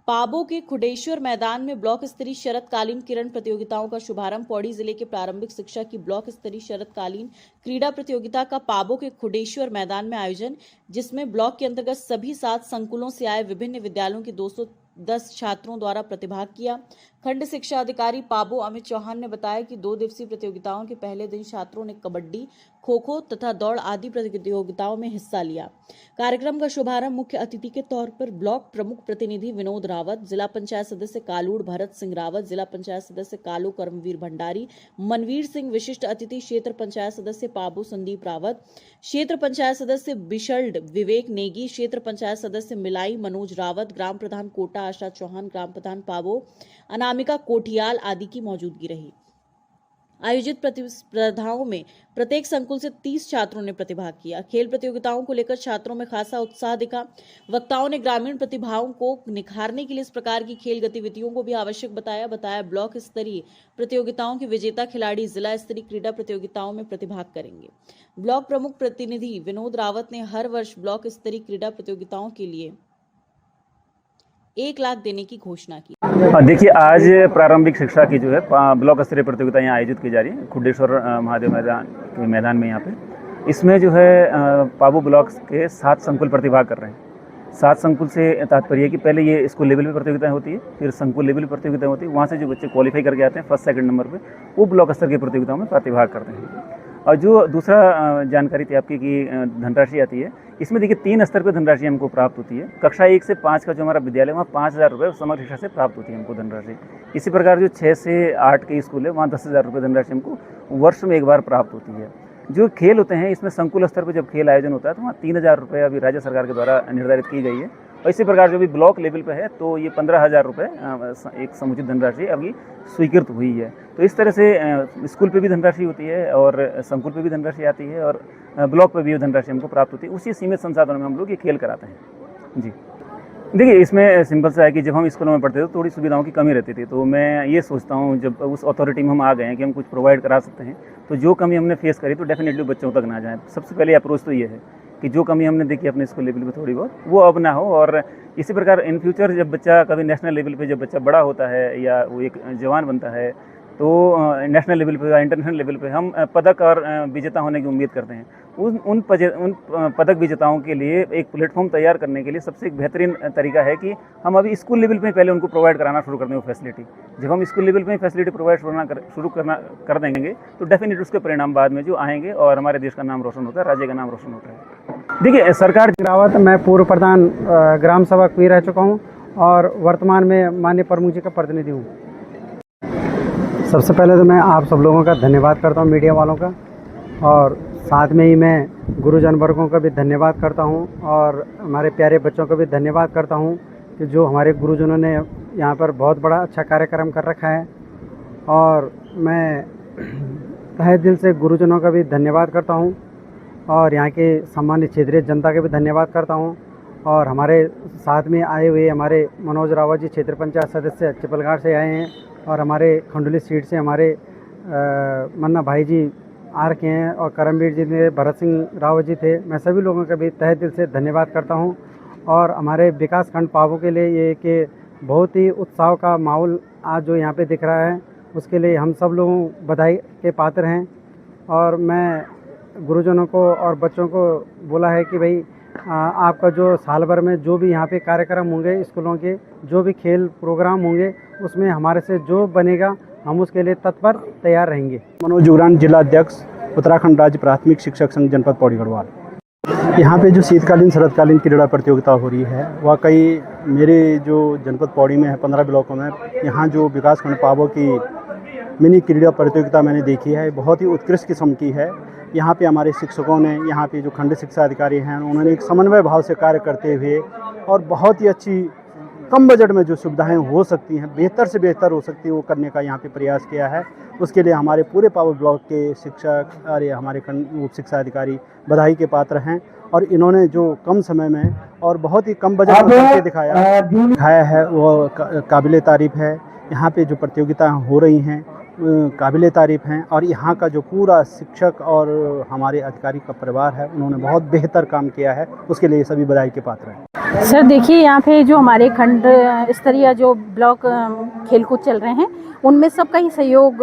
पाबौ के खुडेश्वर मैदान में ब्लॉक स्तरीय शरतकालीन किरण प्रतियोगिताओं का शुभारंभ। पौड़ी जिले के प्रारंभिक शिक्षा की ब्लॉक स्तरीय शरतकालीन क्रीड़ा प्रतियोगिता का पाबौ के खुडेश्वर मैदान में आयोजन, जिसमें ब्लॉक के अंतर्गत सभी 7 संकुलों से आए विभिन्न विद्यालयों के 210 छात्रों द्वारा प्रतिभाग किया। खंड शिक्षा अधिकारी पाबौ अमित चौहान ने बताया कि 2 दिवसीय प्रतियोगिताओं के पहले दिन छात्रों ने कबड्डी, खो-खो तथा दौड़ आदि प्रतियोगिताओं में हिस्सा लिया। कार्यक्रम का शुभारंभ मुख्य अतिथि के तौर पर ब्लॉक प्रमुख प्रतिनिधि विनोद रावत, जिला पंचायत सदस्य कालूड़ भरत सिंह रावत, जिला पंचायत सदस्य कालू कर्मवीर भंडारी, मनवीर सिंह, विशिष्ट अतिथि क्षेत्र पंचायत सदस्य पाबौ संदीप रावत, क्षेत्र पंचायत सदस्य बिशल्ड विवेक नेगी, क्षेत्र पंचायत सदस्य मिलाई मनोज रावत, ग्राम प्रधान कोटा आशा चौहान, ग्राम प्रधान पाबौ अनामिका कोठियाल आदि की मौजूदगी रही। आयोजित प्रतिस्पर्धाओं में प्रत्येक संकुल से 30 छात्रों ने प्रतिभाग किया। खेल प्रतियोगिताओं को लेकर छात्रों में खासा उत्साह दिखा। वक्ताओं ने ग्रामीण प्रतिभाओं को निखारने के लिए इस प्रकार की खेल गतिविधियों को भी आवश्यक बताया। ब्लॉक स्तरीय प्रतियोगिताओं के विजेता खिलाड़ी जिला स्तरीय क्रीड़ा प्रतियोगिताओं में प्रतिभाग करेंगे। ब्लॉक प्रमुख प्रतिनिधि विनोद रावत ने हर वर्ष ब्लॉक स्तरीय क्रीड़ा प्रतियोगिताओं के लिए 1 लाख देने की घोषणा की। देखिए, आज प्रारंभिक शिक्षा की जो है ब्लॉक स्तरीय प्रतियोगिता यहाँ आयोजित की जा रही है खुडेश्वर महादेव मैदान में। यहाँ पे इसमें जो है पाबौ ब्लॉक के 7 संकुल प्रतिभाग कर रहे हैं। 7 संकुल से तात्पर्य है कि पहले ये स्कूल लेवल पे प्रतियोगिताएं होती है, फिर संकुल लेवल प्रतियोगिताएं होती है। वहाँ से जो बच्चे क्वालिफाई करके आते हैं फर्स्ट सेकंड नंबर पे, वो ब्लॉक स्तर की प्रतियोगिताओं में प्रतिभाग करते हैं। और जो दूसरा जानकारी थी आपकी कि धनराशि आती है, इसमें देखिए 3 स्तर पे धनराशि हमको प्राप्त होती है। कक्षा 1 से 5 का जो हमारा विद्यालय, वहाँ 5,000 रुपये समग्र शिक्षा से प्राप्त होती है हमको धनराशि। इसी प्रकार जो 6 से 8 के स्कूल है, वहाँ 10,000 रुपये धनराशि हमको वर्ष में एक बार प्राप्त होती है। जो खेल होते हैं, इसमें संकुल स्तर पर जब खेल आयोजन होता है तो वहाँ 3,000 रुपये अभी राज्य सरकार के द्वारा निर्धारित की गई है। और इसी प्रकार जो भी ब्लॉक लेवल पे है तो ये 15,000 रुपये एक समुचित धनराशि अभी स्वीकृत हुई है। तो इस तरह से स्कूल पे भी धनराशि होती है और संकुल पे भी धनराशि आती है और ब्लॉक पे भी धनराशि हमको प्राप्त होती है। उसी सीमित संसाधनों में हम लोग ये खेल कराते हैं। जी देखिए, इसमें सिंपल सा है कि जब हम स्कूलों में पढ़ते थे तो थोड़ी सुविधाओं की कमी रहती थी। तो मैं ये सोचता हूँ जब उस अथॉरिटी में हम आ गए हैं कि हम कुछ प्रोवाइड करा सकते हैं, तो जो कमी हमने फेस करी तो डेफिनेटली बच्चों तक ना जाए। सबसे पहले अप्रोच तो ये है कि जो कमी हमने देखी अपने स्कूल लेवल पे थोड़ी बहुत, वो अब ना हो। और इसी प्रकार इन फ्यूचर जब बच्चा कभी नेशनल लेवल पे जब बच्चा बड़ा होता है या वो एक जवान बनता है तो नेशनल लेवल पे या इंटरनेशनल लेवल पे हम पदक और विजेता होने की उम्मीद करते हैं। उन पदक विजेताओं के लिए एक प्लेटफॉर्म तैयार करने के लिए सबसे एक बेहतरीन तरीका है कि हम अभी स्कूल लेवल पे पहले उनको प्रोवाइड कराना शुरू कर दें वो फैसिलिटी। जब हम स्कूल लेवल पे फैसिलिटी प्रोवाइड शुरू कर देंगे तो डेफिनेटली उसके परिणाम बाद में जो आएंगे और हमारे देश का नाम रोशन होता है, राज्य का नाम रोशन होता है। देखिए, सरकार रावत, मैं पूर्व प्रधान ग्राम सभा भी रह चुका हूँ और वर्तमान में माननीय प्रमुख जी का प्रतिनिधि हूँ। सबसे पहले तो मैं आप सब लोगों का धन्यवाद करता हूँ, मीडिया वालों का, और साथ में ही मैं गुरुजन वर्गों का भी धन्यवाद करता हूँ और हमारे प्यारे बच्चों का भी धन्यवाद करता हूँ कि जो हमारे गुरुजनों ने यहाँ पर बहुत बड़ा अच्छा कार्यक्रम कर रखा है। और मैं तहे दिल से गुरुजनों का भी धन्यवाद करता हूँ और यहाँ के सामान्य क्षेत्रीय जनता का भी धन्यवाद करता हूँ। और हमारे साथ में आए हुए हमारे मनोज रावत जी क्षेत्र पंचायत सदस्य चिपलघाट से आए हैं और हमारे खंडोली सीट से हमारे मन्ना भाई जी आ रखे हैं और करमवीर जी ने भरत सिंह रावत जी थे। मैं सभी लोगों का भी तहे दिल से धन्यवाद करता हूं। और हमारे विकास खंड पाबौ के लिए ये कि बहुत ही उत्साह का माहौल आज जो यहाँ पे दिख रहा है, उसके लिए हम सब लोगों बधाई के पात्र हैं। और मैं गुरुजनों को और बच्चों को बोला है कि भाई आपका जो साल भर में जो भी यहाँ पे कार्यक्रम होंगे, स्कूलों के जो भी खेल प्रोग्राम होंगे, उसमें हमारे से जो बनेगा हम उसके लिए तत्पर तैयार रहेंगे। मनोज जुगरान, जिला अध्यक्ष, उत्तराखंड राज्य प्राथमिक शिक्षक संघ, जनपद पौड़ी गढ़वाल। यहाँ पे जो शीतकालीन शरतकालीन क्रीड़ा प्रतियोगिता हो रही है, वाकई मेरे जो जनपद पौड़ी में है 15 ब्लॉकों में, यहाँ जो विकास खंड पाबौ की मिनी क्रीड़ा प्रतियोगिता मैंने देखी है, बहुत ही उत्कृष्ट किस्म की है। यहाँ पे हमारे शिक्षकों ने, यहाँ पे जो खंड शिक्षा अधिकारी हैं, उन्होंने एक समन्वय भाव से कार्य करते हुए और बहुत ही अच्छी कम बजट में जो सुविधाएं हो सकती हैं, बेहतर से बेहतर हो सकती है, वो करने का यहाँ पे प्रयास किया है। उसके लिए हमारे पूरे पाबौ ब्लॉक के शिक्षक और हमारे उप शिक्षा अधिकारी बधाई के पात्र हैं। और इन्होंने जो कम समय में और बहुत ही कम बजट में करके दिखाया है, वो काबिले तारीफ़ है। यहाँ पे जो प्रतियोगिताएँ हो रही हैं काबिले तारीफ़ हैं और यहाँ का जो पूरा शिक्षक और हमारे अधिकारी का परिवार है, उन्होंने बहुत बेहतर काम किया है। उसके लिए सभी बधाई के पात्र हैं। सर देखिए, यहाँ पे जो हमारे खंड स्तरीय जो ब्लॉक खेलकूद चल रहे हैं, उनमें सबका ही सहयोग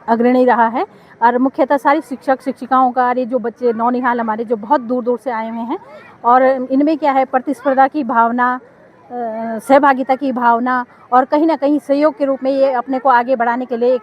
अग्रणी रहा है। और मुख्यतः सारी शिक्षक शिक्षिकाओं का, और ये जो बच्चे नौनिहाल हमारे जो बहुत दूर दूर से आए हुए हैं, और इनमें क्या है, प्रतिस्पर्धा की भावना, सहभागिता की भावना, और कहीं ना कहीं सहयोग के रूप में ये अपने को आगे बढ़ाने के लिए एक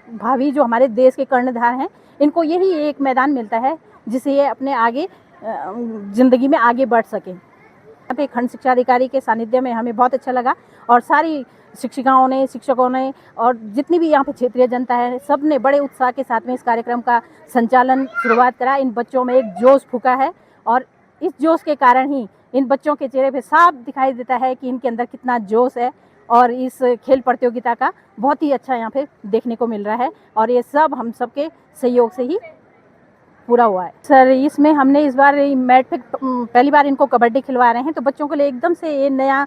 भावी जो हमारे देश के कर्णधार हैं, इनको यही एक मैदान मिलता है जिससे ये अपने आगे ज़िंदगी में आगे बढ़ सकें। यहाँ पे खंड शिक्षा अधिकारी के सानिध्य में हमें बहुत अच्छा लगा, और सारी शिक्षिकाओं ने, शिक्षकों ने, और जितनी भी यहाँ पे क्षेत्रीय जनता है, सब ने बड़े उत्साह के साथ में इस कार्यक्रम का संचालन शुरुआत करा। इन बच्चों में एक जोश फूका है, और इस जोश के कारण ही इन बच्चों के चेहरे पे साफ दिखाई देता है कि इनके अंदर कितना जोश है, और इस खेल प्रतियोगिता का बहुत ही अच्छा यहाँ पे देखने को मिल रहा है, और ये सब हम सबके सहयोग से ही पूरा हुआ है। सर इसमें हमने इस बार मैट पे पहली बार इनको कबड्डी खिलवा रहे हैं, तो बच्चों के लिए एकदम से ये नया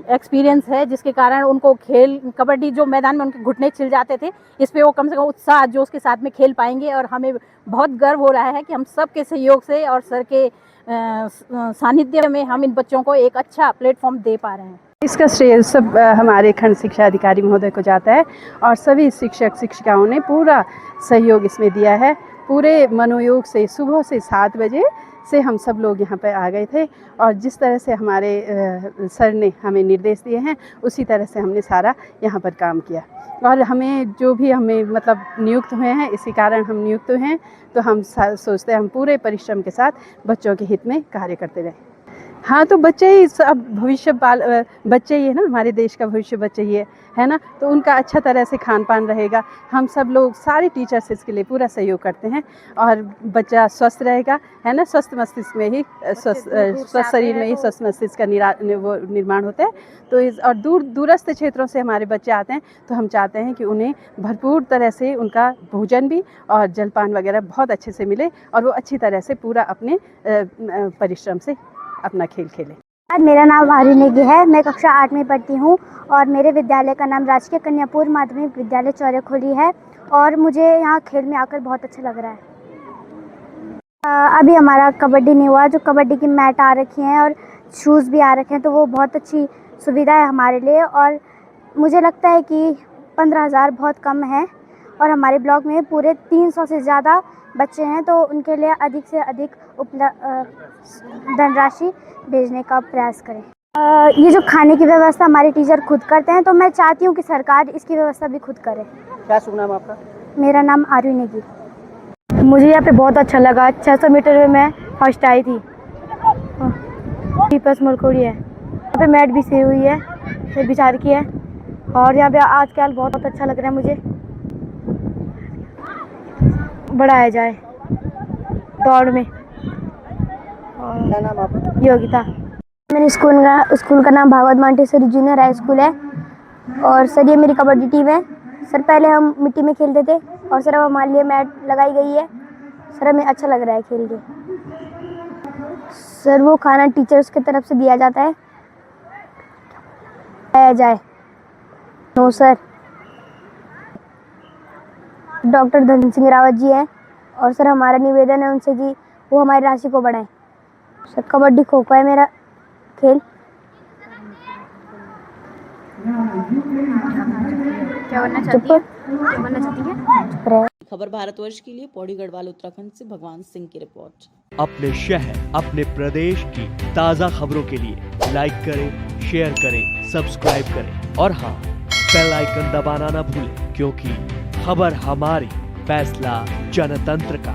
एक्सपीरियंस है, जिसके कारण उनको खेल कबड्डी जो मैदान में उनके घुटने छिल जाते थे, इस पे वो कम से कम उत्साह जोश के साथ में खेल पाएंगे। और हमें बहुत गर्व हो रहा है कि हम सबके सहयोग से और सर के सानिध्य में हम इन बच्चों को एक अच्छा प्लेटफॉर्म दे पा रहे हैं। इसका श्रेय सब हमारे खंड शिक्षा अधिकारी महोदय को जाता है, और सभी शिक्षक शिक्षिकाओं ने पूरा सहयोग इसमें दिया है। पूरे मनोयोग से सुबह से 7 बजे से हम सब लोग यहाँ पर आ गए थे, और जिस तरह से हमारे सर ने हमें निर्देश दिए हैं, उसी तरह से हमने सारा यहाँ पर काम किया। और हमें जो भी हमें मतलब नियुक्त हुए हैं, इसी कारण हम नियुक्त हुए हैं, तो हम सोचते हैं हम पूरे परिश्रम के साथ बच्चों के हित में कार्य करते रहें। हाँ, तो बच्चे ही सब भविष्य बच्चे ही है ना, हमारे देश का भविष्य बच्चे ही है ना, तो उनका अच्छा तरह से खान पान रहेगा। हम सब लोग सारे टीचर्स इसके लिए पूरा सहयोग करते हैं, और बच्चा स्वस्थ रहेगा, है ना, स्वस्थ मस्तिष्क में ही स्वस्थ शरीर में ही स्वस्थ मस्तिष्क का निर्माण होता है। तो और दूरस्थ क्षेत्रों से हमारे बच्चे आते हैं, तो हम चाहते हैं कि उन्हें भरपूर तरह से उनका भोजन भी और जलपान वगैरह बहुत अच्छे से मिले, और वो अच्छी तरह से पूरा अपने परिश्रम से अपना खेल खेले। मेरा नाम आर्य नेगी है, मैं कक्षा 8 में पढ़ती हूँ, और मेरे विद्यालय का नाम राजकीय कन्यापुर माध्यमिक विद्यालय चौरखोली है, और मुझे यहाँ खेल में आकर बहुत अच्छा लग रहा है। अभी हमारा कबड्डी नहीं हुआ, जो कबड्डी की मैट आ रखी हैं और शूज़ भी आ रखे हैं, तो वो बहुत अच्छी सुविधा है हमारे लिए। और मुझे लगता है कि 15,000 बहुत कम है, और हमारे ब्लॉक में पूरे 300 से ज़्यादा बच्चे हैं, तो उनके लिए अधिक से अधिक धनराशि भेजने का प्रयास करें। ये जो खाने की व्यवस्था हमारे टीचर खुद करते हैं, तो मैं चाहती हूँ कि सरकार इसकी व्यवस्था भी खुद करे। क्या शुभ नाम आपका? मेरा नाम आर्य नेगी। मुझे यहाँ पे बहुत अच्छा लगा। 600 मीटर में मैं फर्स्ट आई थी। पीपल्स मलकोड़ी है, यहाँ पे मैट भी सी हुई है, फिर बिछा रखी है, और यहाँ पे आजकल बहुत अच्छा लग रहा है मुझे। बढ़ाया जाए दौड़ में। क्या नाम आपका? योगिता। मेरे स्कूल का नाम Bhagwat Montessori junior high school है, और सर ये मेरी कबड्डी टीम है। सर पहले हम मिट्टी में खेलते थे, और सर अब हमारे लिए मैट लगाई गई है। सर हमें अच्छा लग रहा है खेल के। सर वो खाना टीचर्स की तरफ से दिया जाता है। आया जाए। No sir. Doctor Dhan Singh Rawat ji हैं, और सर हमारा निवेदन है उनसे कि वो हमारी राशि को बढ़ाएं। सर कबड्डी खो खो है मेरा खेल। क्या बनना चाहती है? खबर भारतवर्ष के लिए पौड़ी गढ़वाल उत्तराखंड से भगवान सिंह की रिपोर्ट। अपने शहर, अपने प्रदेश की ताज़ा खबरों के लिए लाइक करें, शेयर करें, सब्सक्राइब करें, और हाँ, बेल आइकन दबाना ना भूलें, क्योंकि खबर हमारी, फैसला जनतंत्र का।